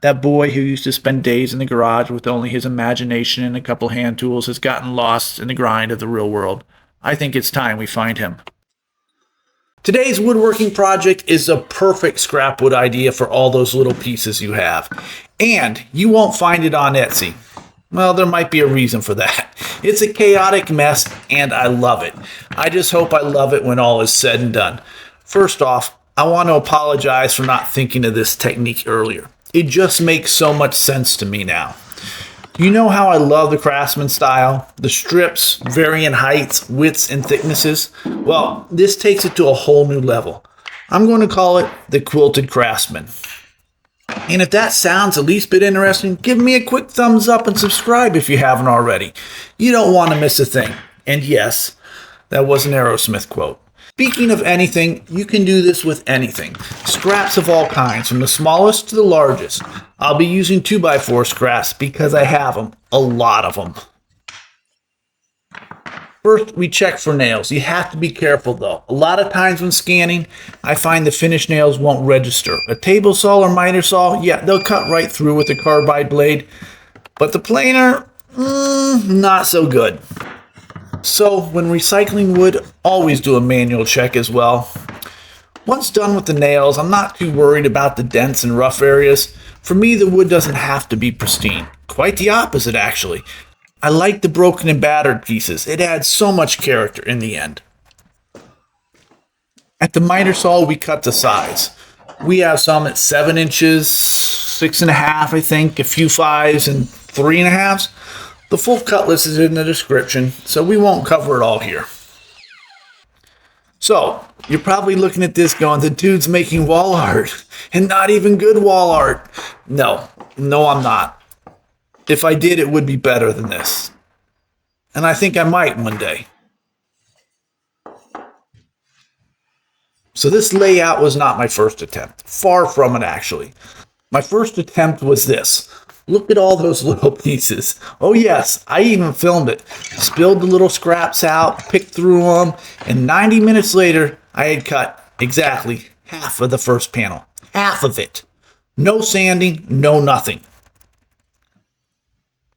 That boy who used to spend days in the garage with only his imagination and a couple hand tools has gotten lost in the grind of the real world. I think it's time we find him. Today's woodworking project is a perfect scrap wood idea for all those little pieces you have. And you won't find it on Etsy. Well, there might be a reason for that. It's a chaotic mess, and I love it. I just hope I love it when all is said and done. First off, I want to apologize for not thinking of this technique earlier. It just makes so much sense to me now. You know how I love the Craftsman style? The strips, varying heights, widths, and thicknesses? Well, this takes it to a whole new level. I'm going to call it the Quilted Craftsman. And if that sounds the least bit interesting, give me a quick thumbs up and subscribe if you haven't already. You don't want to miss a thing. And yes, that was an Aerosmith quote. Speaking of anything, you can do this with anything. Scraps of all kinds, from the smallest to the largest. I'll be using 2x4 scraps because I have them. A lot of them. First, we check for nails. You have to be careful though. A lot of times when scanning, I find the finished nails won't register. A table saw or miter saw, yeah, they'll cut right through with a carbide blade. But the planer, not so good. So when recycling wood, always do a manual check as well. Once done with the nails, I'm not too worried about the dents and rough areas. For me, the wood doesn't have to be pristine. Quite the opposite, actually. I like the broken and battered pieces. It adds so much character in the end. At the miter saw, we cut the size. We have some at 7 inches, 6.5, I think, a few 5s, and 3.5s. The full cut list is in the description, so we won't cover it all here. So, you're probably looking at this going, the dude's making wall art, and not even good wall art. No, I'm not. If I did, it would be better than this. And I think I might one day. So this layout was not my first attempt. Far from it, actually. My first attempt was this. Look at all those little pieces. Oh yes, I even filmed it. Spilled the little scraps out, picked through them, and 90 minutes later, I had cut exactly half of the first panel. Half of it. No sanding, no nothing.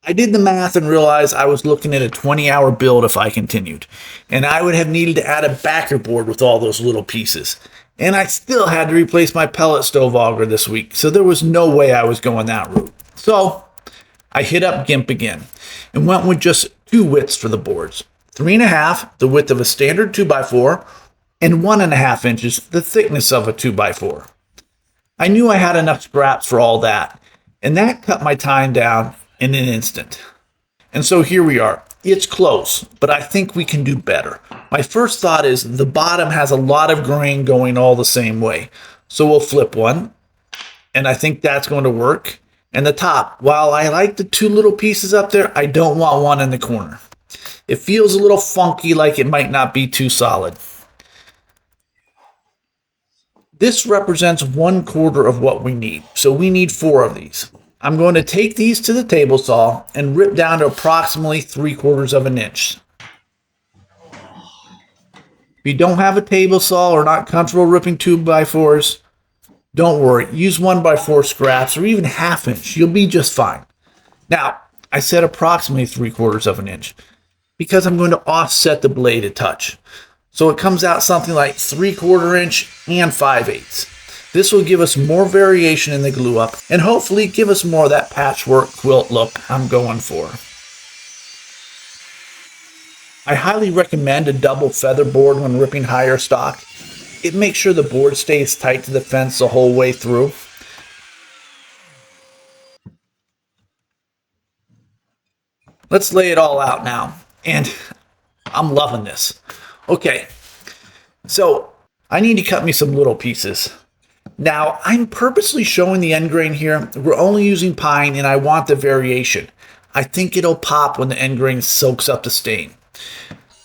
I did the math and realized I was looking at a 20-hour build if I continued. And I would have needed to add a backer board with all those little pieces. And I still had to replace my pellet stove auger this week, so there was no way I was going that route. So I hit up GIMP again and went with just 2 widths for the boards. 3.5, the width of a standard 2x4, and 1.5 inches, the thickness of a 2x4. I knew I had enough scraps for all that, and that cut my time down in an instant. And so here we are. It's close, but I think we can do better. My first thought is the bottom has a lot of grain going all the same way. So we'll flip one, and I think that's going to work. And the top, while I like the 2 little pieces up there, I don't want one in the corner. It feels a little funky, like it might not be too solid. This represents 1/4 of what we need, so we need 4 of these. I'm going to take these to the table saw and rip down to approximately 3/4 of an inch. If you don't have a table saw or not comfortable ripping 2x4s, don't worry, use 1x4 scraps or even 1/2 inch. You'll be just fine. Now, I said approximately 3/4 of an inch because I'm going to offset the blade a touch. So it comes out something like 3/4 inch and 5/8. This will give us more variation in the glue up and hopefully give us more of that patchwork quilt look I'm going for. I highly recommend a double feather board when ripping higher stock. It makes sure the board stays tight to the fence the whole way through. Let's lay it all out now. And I'm loving this. Okay, so I need to cut me some little pieces. Now, I'm purposely showing the Endgrain here. We're only using pine and I want the variation. I think it'll pop when the Endgrain soaks up the stain.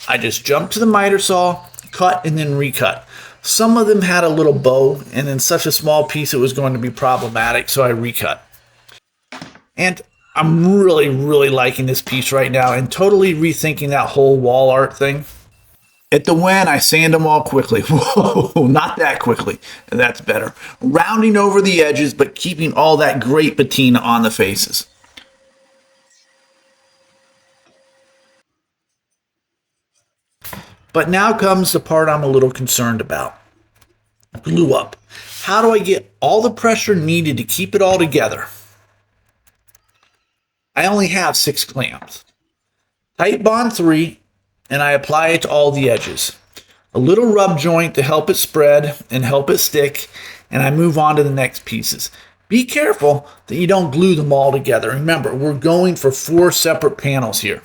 I just jumped to the miter saw, cut and then recut. Some of them had a little bow, and in such a small piece it was going to be problematic, so I recut. And I'm really liking this piece right now and totally rethinking that whole wall art thing. At the wen, I sand them all quickly. Whoa, not that quickly. That's better. Rounding over the edges, but keeping all that great patina on the faces. But now comes the part I'm a little concerned about. Glue up. How do I get all the pressure needed to keep it all together? I only have 6 clamps. Tight bond 3, and I apply it to all the edges. A little rub joint to help it spread and help it stick, and I move on to the next pieces. Be careful that you don't glue them all together. Remember, we're going for 4 separate panels here.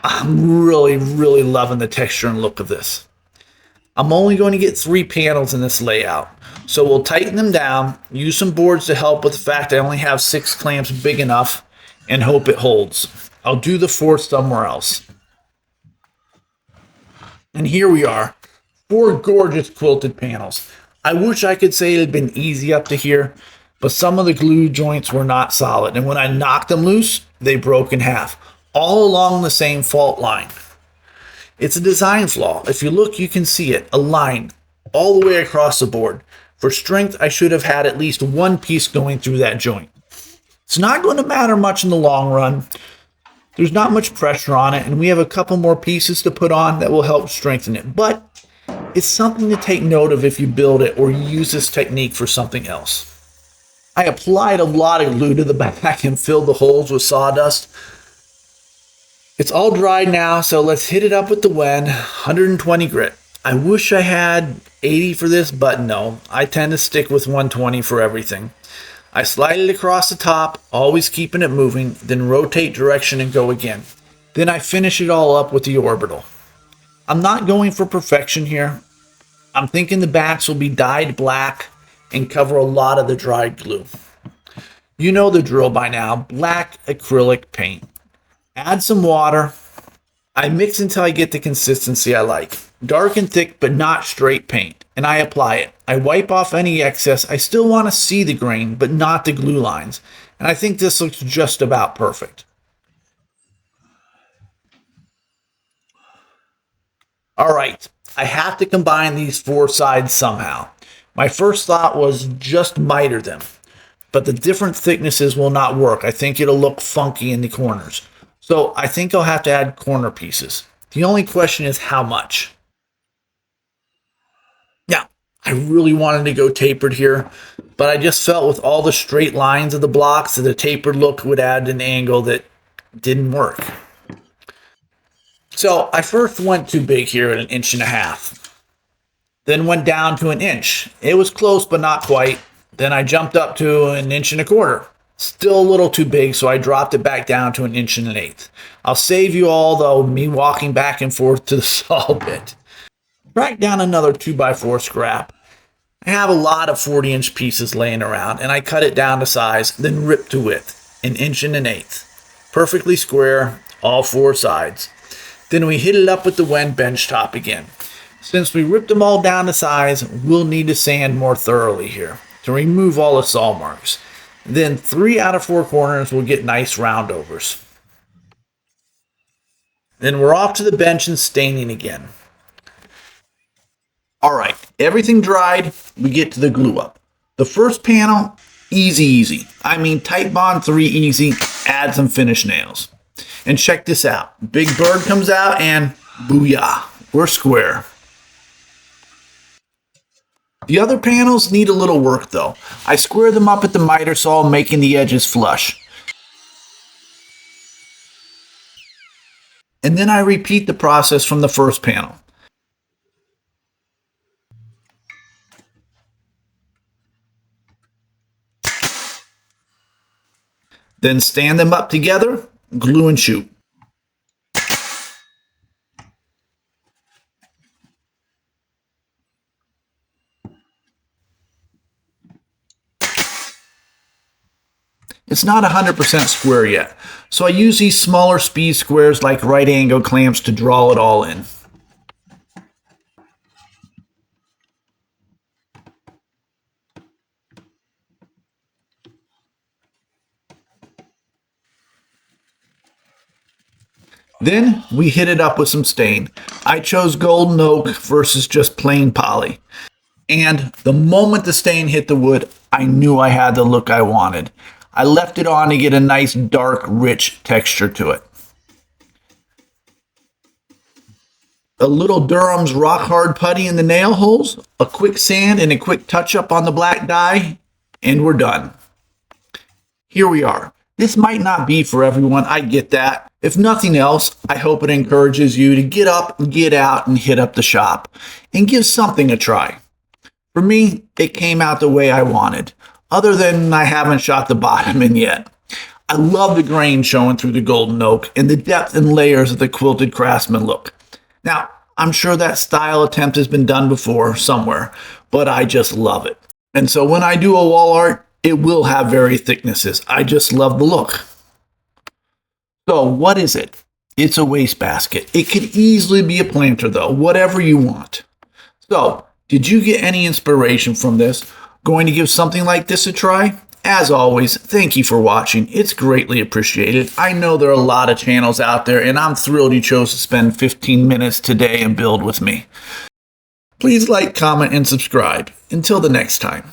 I'm really loving the texture and look of this. I'm only going to get 3 panels in this layout. So we'll tighten them down, use some boards to help with the fact I only have 6 clamps big enough, and hope it holds. I'll do the 4th somewhere else. And here we are, 4 gorgeous quilted panels. I wish I could say it had been easy up to here, but some of the glue joints were not solid, and when I knocked them loose, they broke in half, all along the same fault line. It's a design flaw. If you look, you can see it, a line all the way across the board. For strength, I should have had at least 1 piece going through that joint. It's not going to matter much in the long run. There's not much pressure on it, and we have a couple more pieces to put on that will help strengthen it. But it's something to take note of if you build it or you use this technique for something else. I applied a lot of glue to the back and filled the holes with sawdust. It's all dried now, so let's hit it up with the wen, 120 grit. I wish I had 80 for this, but no, I tend to stick with 120 for everything. I slide it across the top, always keeping it moving, then rotate direction and go again. Then I finish it all up with the orbital. I'm not going for perfection here. I'm thinking the backs will be dyed black and cover a lot of the dried glue. You know the drill by now, black acrylic paint. Add some water. I mix until I get the consistency I like. Dark and thick, but not straight paint. And I apply it. I wipe off any excess. I still want to see the grain, but not the glue lines. And I think this looks just about perfect. All right, I have to combine these 4 sides somehow. My first thought was just miter them, but the different thicknesses will not work. I think it'll look funky in the corners. So I think I'll have to add corner pieces. The only question is how much. Now, I really wanted to go tapered here, but I just felt with all the straight lines of the blocks that a tapered look would add an angle that didn't work. So I first went too big here at 1.5 inches. Then went down to 1 inch. It was close, but not quite. Then I jumped up to 1.25 inches. Still a little too big, so I dropped it back down to 1.125 inches. I'll save you all, though, me walking back and forth to the saw bit. Track down another 2x4 scrap. I have a lot of 40-inch pieces laying around, and I cut it down to size, then rip to width, 1.125 inches. Perfectly square, all 4 sides. Then we hit it up with the wen bench top again. Since we ripped them all down to size, we'll need to sand more thoroughly here to remove all the saw marks. Then 3 out of 4 corners will get nice roundovers. Then we're off to the bench and staining again. All right, everything dried, we get to the glue up. The first panel, easy. I mean, tight bond 3 easy, add some finish nails. And check this out. Big bird comes out and booyah, we're square. The other panels need a little work though. I square them up at the miter saw, making the edges flush. And then I repeat the process from the first panel. Then stand them up together, glue and shoot. It's not 100% square yet, so I use these smaller speed squares like right angle clamps to draw it all in. Then we hit it up with some stain. I chose golden oak versus just plain poly. And the moment the stain hit the wood, I knew I had the look I wanted. I left it on to get a nice dark, rich texture to it. A little Durham's rock hard putty in the nail holes, a quick sand and a quick touch up on the black dye, and we're done. Here we are. This might not be for everyone, I get that. If nothing else, I hope it encourages you to get up, get out, and hit up the shop, and give something a try. For me, it came out the way I wanted, other than I haven't shot the bottom in yet. I love the grain showing through the golden oak and the depth and layers of the quilted craftsman look. Now, I'm sure that style attempt has been done before somewhere, but I just love it. And so when I do a wall art, it will have varied thicknesses. I just love the look. So what is it? It's a wastebasket. It could easily be a planter though, whatever you want. So, did you get any inspiration from this? Going to give something like this a try? As always, thank you for watching. It's greatly appreciated. I know there are a lot of channels out there, and I'm thrilled you chose to spend 15 minutes today and build with me. Please like, comment, and subscribe. Until the next time.